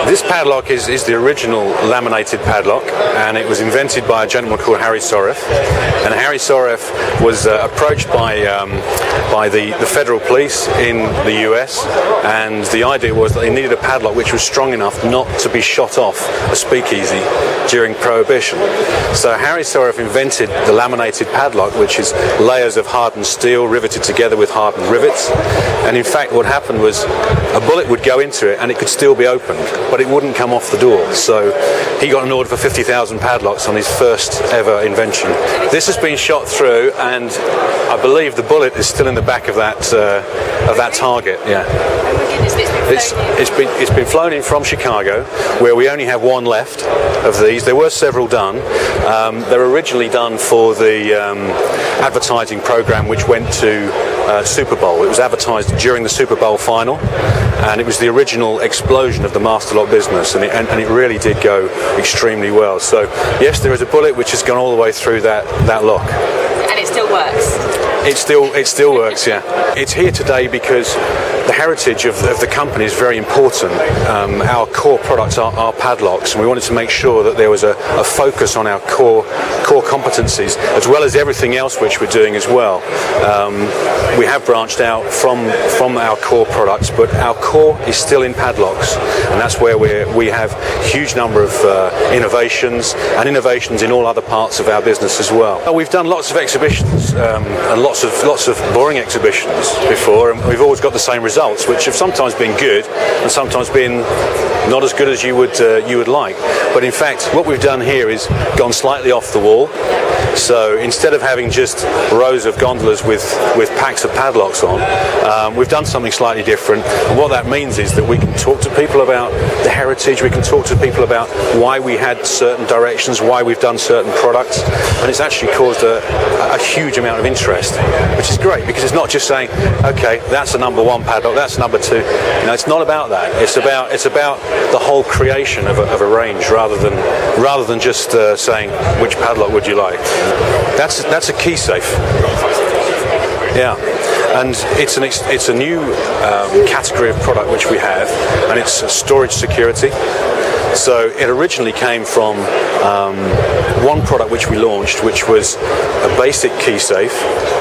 This padlock is the original laminated padlock, and it was invented by a gentleman called Harry Soref. And Harry Soref was approached by the federal police in the US, and the idea was that they needed a padlock which was strong enough not to be shot off a speakeasy during Prohibition. So Harry Soref invented the laminated padlock, which is layers of hardened steel riveted together with hardened rivets. And in fact what happened was a bullet would go into it and it could still be opened, but it wouldn't come off the door. So he got an order for 50,000 padlocks on his first ever invention. This has been shot through, and I believe the bullet is still in the back of that target. Yeah. It's been flown in from Chicago, where we only have one left of these. There were several done. They were originally done for the advertising program which went to Super Bowl. It was advertised during the Super Bowl final, and it was the original explosion of the master lock business, and it really did go extremely well. So yes, there is a bullet which has gone all the way through that lock. And it still works? It still works, yeah. It's here today because the heritage of the company is very important. Our core products are padlocks, and we wanted to make sure that there was a focus on our core competencies, as well as everything else which we're doing as well. We have branched out from our core products, but our core is still in padlocks, and that's where we have a huge number of innovations in all other parts of our business as well. We've done lots of exhibitions and lots of boring exhibitions before, and we've always got the same results, which have sometimes been good and sometimes been not as good as you would like. But in fact, what we've done here is gone slightly off the wall. So instead of having just rows of gondolas with packs of padlocks on, we've done something slightly different. And what that means is that we can talk to people about the heritage, we can talk to people about why we had certain directions, why we've done certain products, and it's actually caused a huge amount of interest, which is great, because it's not just saying, okay, that's a number one padlock, that's number two. It's not about that. It's about the whole creation of a range, rather than just saying, which padlock would you like? That's a key safe. Yeah, and it's a new category of product which we have, and it's storage security. So it originally came from one product which we launched, which was a basic key safe,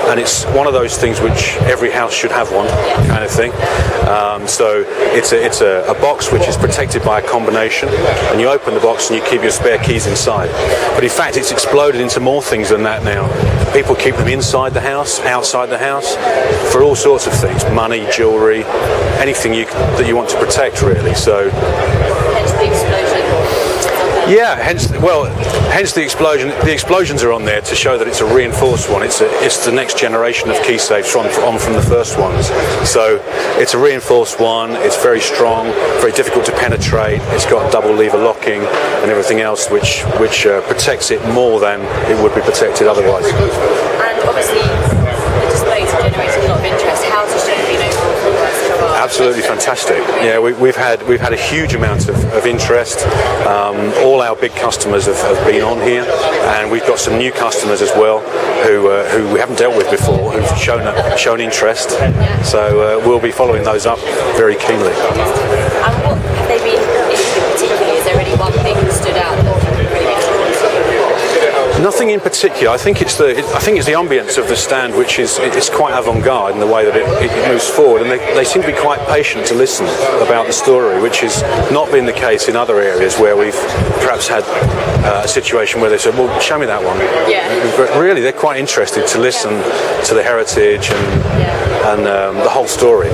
and it's one of those things which every house should have one, kind of thing. So it's a box which is protected by a combination, and you open the box and you keep your spare keys inside. But in fact, it's exploded into more things than that now. People keep them inside the house, outside the house, for all sorts of things: money, jewellery, anything that you want to protect, really. So. Yeah, hence the explosion. The explosions are on there to show that it's a reinforced one. It's the next generation of key safes from the first ones. So it's a reinforced one. It's very strong, very difficult to penetrate. It's got double lever locking and everything else, which protects it more than it would be protected otherwise. And obviously, the displays are generating a lot of interest. How's the show been overall? Absolutely fantastic. Yeah, we've had a huge amount of interest. All our big customers have been on here, and we've got some new customers as well who we haven't dealt with before, who've shown interest. So we'll be following those up very keenly. And what have they been in particular? Is there any one thing that stood out that really makes it? Nothing in particular. I think it's the ambience of the stand, which is quite avant-garde in the way that it moves forward, and they seem to be quite patient to listen about the story, which has not been the case in other areas where we've perhaps had a situation where they said, well, show me that one. Yeah. But really, they're quite interested to listen to the heritage and the whole story.